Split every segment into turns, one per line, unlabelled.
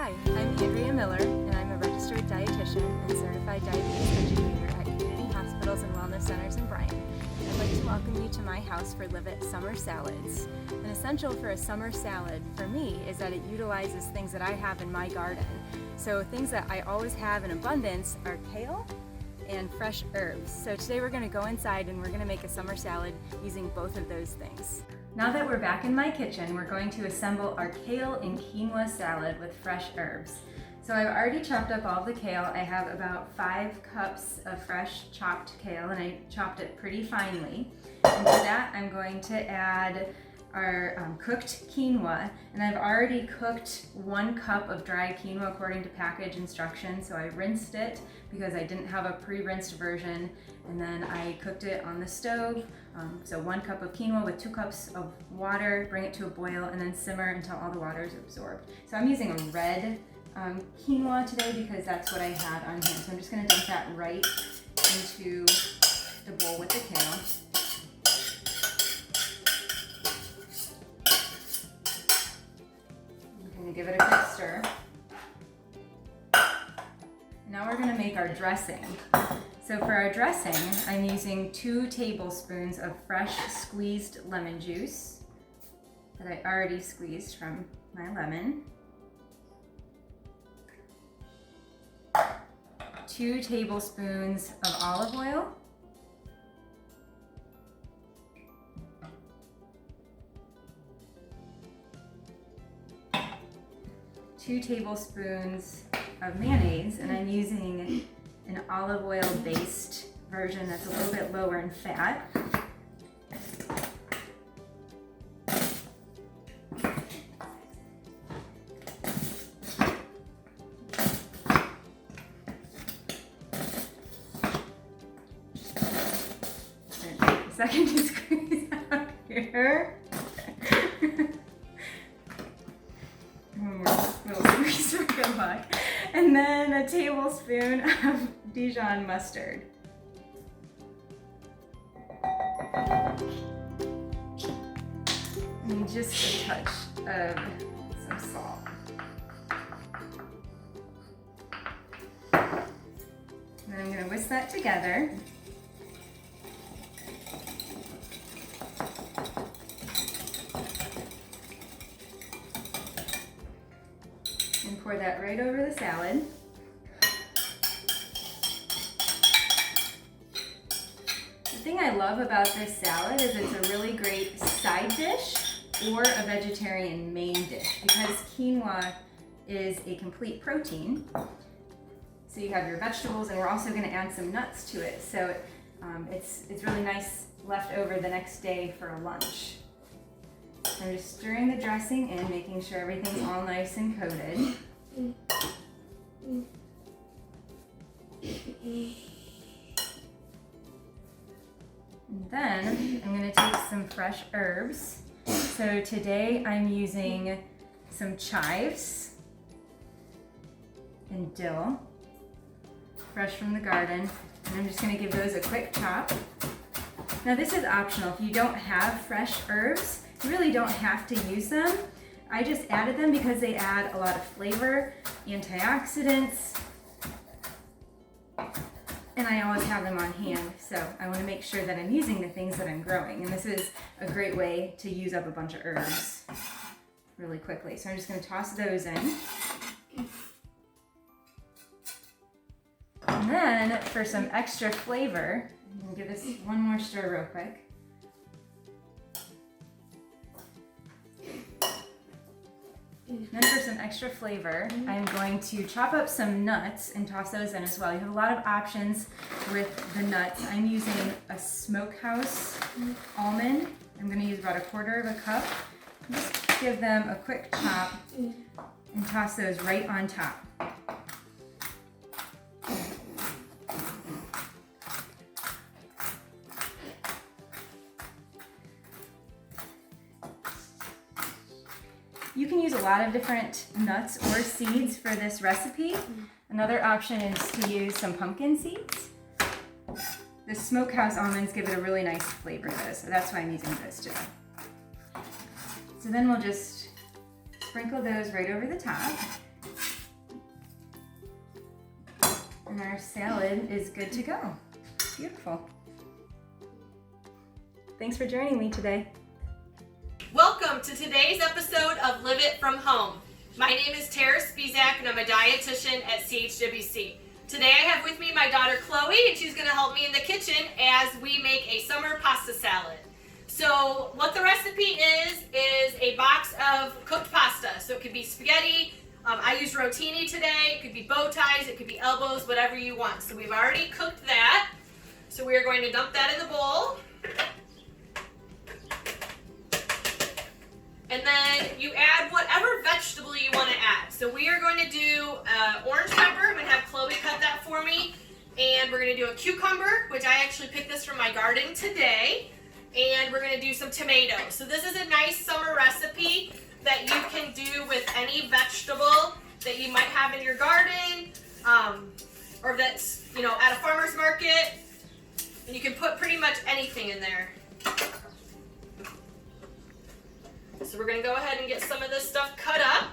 Hi, I'm Andrea Miller, and I'm a registered dietitian and certified diabetes educator at community hospitals and wellness centers in Bryan. I'd like to welcome you to my house for Live It Summer Salads. An essential for a summer salad for me is that it utilizes things that I have in my garden. So things that I always have in abundance are kale and fresh herbs. So today we're going to go inside and we're going to make a summer salad using both of those things. Now that we're back in my kitchen, we're going to assemble our kale and quinoa salad with fresh herbs. So I've already chopped up all the kale. I have about 5 cups of fresh chopped kale, and I chopped it pretty finely. And to that, I'm going to add our cooked quinoa, and I've already cooked 1 cup of dried quinoa according to package instructions. So I rinsed it because I didn't have a pre-rinsed version, and then I cooked it on the stove. So 1 cup of quinoa with 2 cups of water, bring it to a boil, and then simmer until all the water is absorbed. So I'm using a red quinoa today because that's what I had on hand. So I'm just going to dump that right into the bowl with the kale. Give it a quick stir. Now we're going to make our dressing. So for our dressing, I'm using 2 tablespoons of fresh squeezed lemon juice that I already squeezed from my lemon. 2 tablespoons of olive oil. 2 tablespoons of mayonnaise, and I'm using an olive oil based version that's a little bit lower in fat. Second to squeeze out here. Good luck. And then a tablespoon of Dijon mustard. And just a touch of some salt. And I'm going to whisk that together. And pour that right over the salad. The thing I love about this salad is it's a really great side dish or a vegetarian main dish because quinoa is a complete protein. So you have your vegetables, and we're also going to add some nuts to it. So it's really nice left over the next day for a lunch. So I'm just stirring the dressing in, making sure everything's all nice and coated. And then I'm going to take some fresh herbs. So today I'm using some chives and dill, fresh from the garden. And I'm just going to give those a quick chop. Now this is optional. If you don't have fresh herbs, you really don't have to use them. I just added them because they add a lot of flavor, antioxidants, and I always have them on hand, so I want to make sure that I'm using the things that I'm growing. And this is a great way to use up a bunch of herbs really quickly. So I'm just going to toss those in. And then for some extra flavor, I'm going to give this one more stir real quick. And then for some extra flavor, I'm going to chop up some nuts and toss those in as well. You have a lot of options with the nuts. I'm using a smokehouse almond. I'm going to use about 1/4 cup. Just give them a quick chop and toss those right on top. You can use a lot of different nuts or seeds for this recipe. Another option is to use some pumpkin seeds. The smokehouse almonds give it a really nice flavor though, so that's why I'm using those today. So then we'll just sprinkle those right over the top. and our salad is good to go. Beautiful. Thanks for joining me today.
Welcome to today's episode of Live It From Home. My name is Tara Spizak and I'm a dietitian at CHWC. Today I have with me my daughter Chloe, and she's going to help me in the kitchen as we make a summer pasta salad. So what the recipe is a box of cooked pasta. So it could be spaghetti, I used rotini today, it could be bow ties, it could be elbows, whatever you want. So we've already cooked that. So we are going to dump that in the bowl. And then you add whatever vegetable you want to add. So we are going to do orange pepper. I'm going to have Chloe cut that for me. And we're going to do a cucumber, which I actually picked this from my garden today. And we're going to do some tomatoes. So this is a nice summer recipe that you can do with any vegetable that you might have in your garden, or that's, at a farmer's market. And you can put pretty much anything in there. So we're going to go ahead and get some of this stuff cut up.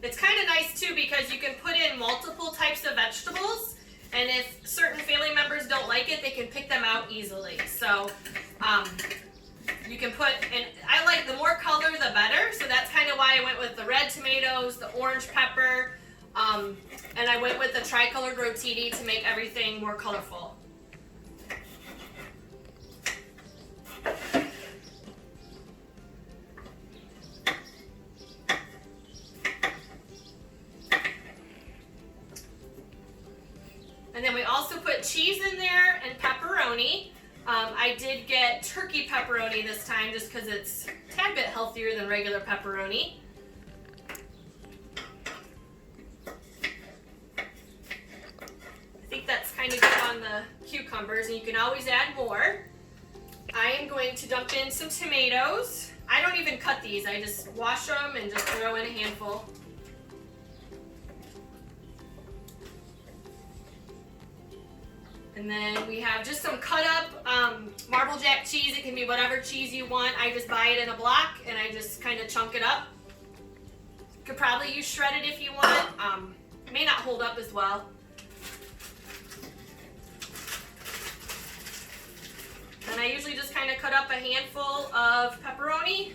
It's kind of nice too because you can put in multiple types of vegetables, and if certain family members don't like it, they can pick them out easily. So you can put, and I like the more color the better, so that's kind of why I went with the red tomatoes, the orange pepper, and I went with the tricolored rotini to make everything more colorful. And then we also put cheese in there and pepperoni. I did get turkey pepperoni this time just because it's a tad bit healthier than regular pepperoni. I think that's kind of good on the cucumbers, and you can always add more. I am going to dump in some tomatoes. I don't even cut these, I just wash them and just throw in a handful. And then we have just some cut up Marble Jack cheese. It can be whatever cheese you want. I just buy it in a block and I just kind of chunk it up. You could probably use shredded if you want. It may not hold up as well. And I usually just kind of cut up a handful of pepperoni.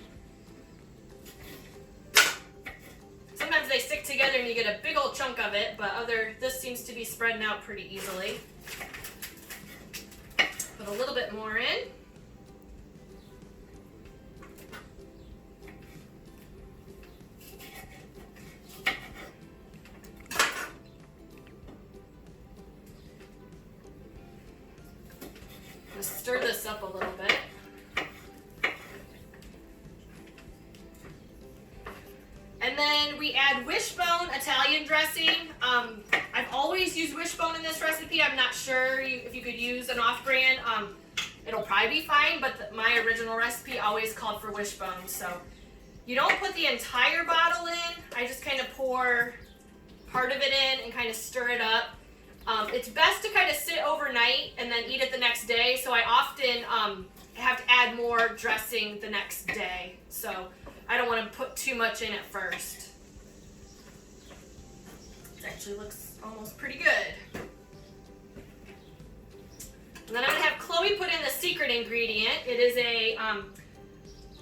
Sometimes they stick together and you get a big old chunk of it, but this seems to be spreading out pretty easily. Put a little bit more in. Just stir this up a little bit. And then we add wishbone Italian dressing. I've always used wishbone in this recipe. I'm not sure if you could use an off-brand. It'll probably be fine, but my original recipe always called for wishbone. So you don't put the entire bottle in. I just kind of pour part of it in and kind of stir it up. It's best to kind of sit overnight and then eat it the next day. So I often have to add more dressing the next day. So I don't want to put too much in at first. It actually looks almost pretty good. And then I'm going to have Chloe put in the secret ingredient. It is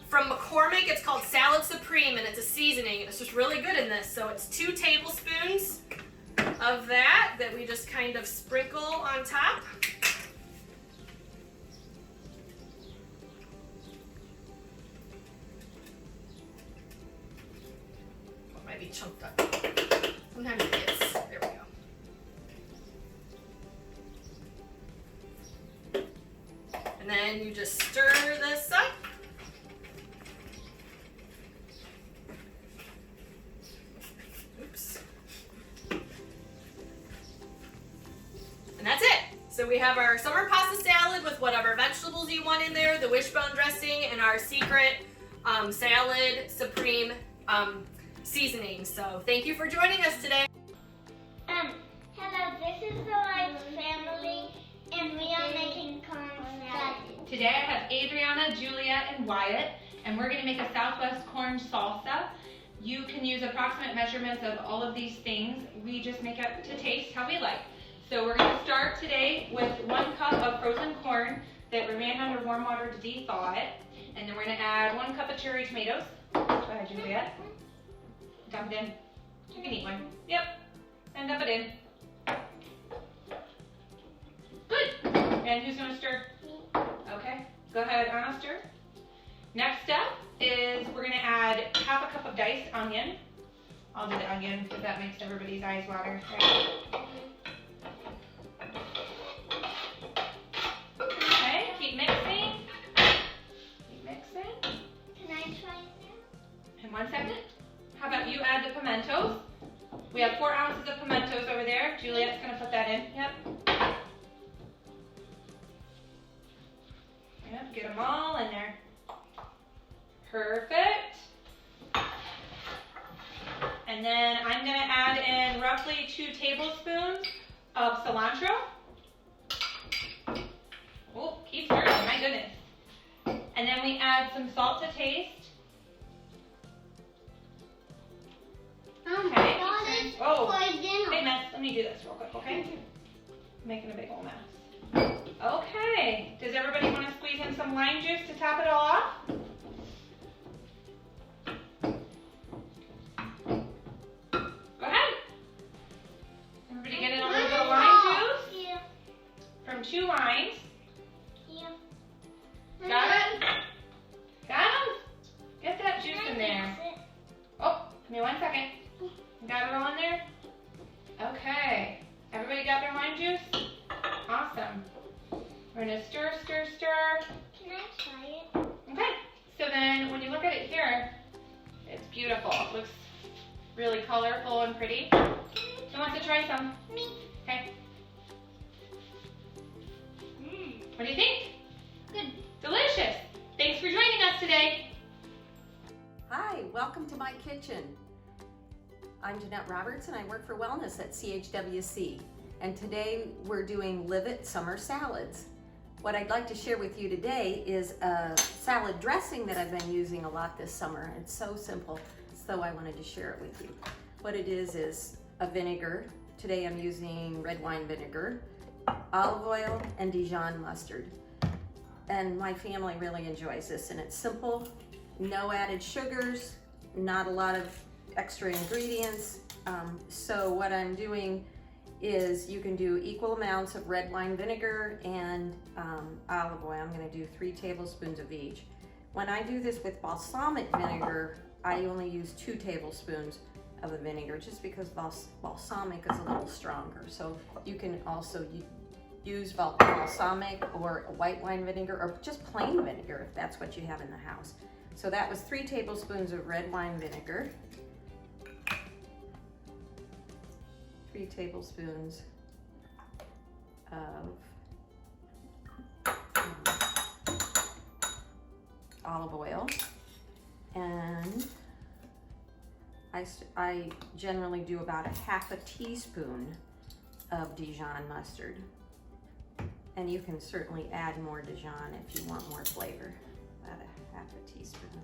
from McCormick. It's called Salad Supreme, and it's a seasoning. It's just really good in this. So it's 2 tablespoons of that we just kind of sprinkle on top. It might be chunked up. Sometimes it gets, there we go. And then you just stir this up. Oops. And that's it. So we have our summer pasta salad with whatever vegetables you want in there, the wishbone dressing, and our secret Salad Supreme seasoning. So thank you for joining us today.
Hello, this is the Light family, and we are making corn salad. Today I have Adriana, Juliet, and Wyatt, and we're gonna make a Southwest corn salsa. You can use approximate measurements of all of these things. We just make it to taste how we like. So we're gonna start today with 1 cup of frozen corn that we ran under warm water to thaw it. And then we're gonna add 1 cup of cherry tomatoes. Go ahead, Juliet. Dump it in. You can eat one. Yep. And dump it in. Good. And who's gonna stir? Okay. Go ahead, Anna, stir. Next step is we're gonna add 1/2 cup of diced onion. I'll do the onion because that makes everybody's eyes water. Right? Okay, keep mixing. Keep mixing.
Can I try it
In 1 second. How about you add the pimentos? We have 4 ounces of pimentos over there. Juliet's gonna put that in. Yep. Yep, get them all in there. Perfect. And then I'm gonna add in roughly 2 tablespoons of cilantro. Oh, keep stirring, my goodness. And then we add some salt to taste. Okay. Oh, hey mess, let me do this real quick, okay? Making a big old mess. Okay, does everybody want to squeeze in some lime juice to top it all off? Go ahead. Everybody get in a little bit of lime juice?
Here.
From 2 limes.
Here.
Got it? Got 'em? Get that juice in there. Oh, give me 1 second. Got it all in there? Okay. Everybody got their lime juice? Awesome. We're gonna stir, stir, stir.
Can I try it?
Okay. So then when you look at it here, it's beautiful. It looks really colorful and pretty. Who wants to try some?
Me.
Okay. What do you think?
Good.
Delicious. Thanks for joining us today.
Hi, welcome to my kitchen. I'm Jeanette Roberts and I work for Wellness at CHWC. And today we're doing Live It Summer Salads. What I'd like to share with you today is a salad dressing that I've been using a lot this summer. It's so simple, so I wanted to share it with you. What it is a vinegar. Today I'm using red wine vinegar, olive oil, and Dijon mustard. And my family really enjoys this, and it's simple, no added sugars, not a lot of extra ingredients. So what I'm doing is you can do equal amounts of red wine vinegar and olive oil. I'm going to do 3 tablespoons of each. When I do this with balsamic vinegar, I only use 2 tablespoons of the vinegar just because balsamic is a little stronger. So you can also use balsamic or white wine vinegar or just plain vinegar if that's what you have in the house. So that was 3 tablespoons of red wine vinegar, 3 tablespoons of olive oil, and I generally do about 1/2 teaspoon of Dijon mustard. And you can certainly add more Dijon if you want more flavor. About 1/2 teaspoon.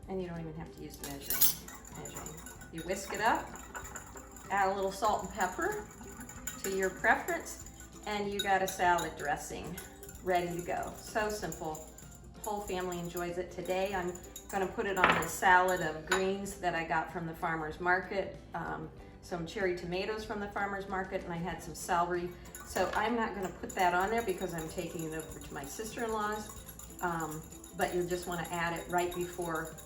And you don't even have to use measuring. You whisk it up, add a little salt and pepper to your preference, and you got a salad dressing ready to go. So simple. Whole family enjoys it. Today I'm going to put it on a salad of greens that I got from the farmer's market, some cherry tomatoes from the farmer's market, and I had some celery. So I'm not going to put that on there because I'm taking it over to my sister-in-law's, but you just want to add it right before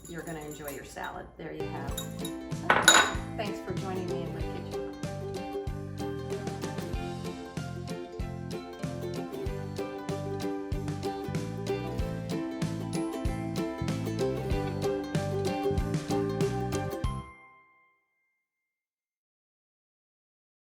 you're going to enjoy your salad. There you have it. Thanks for joining me in my kitchen.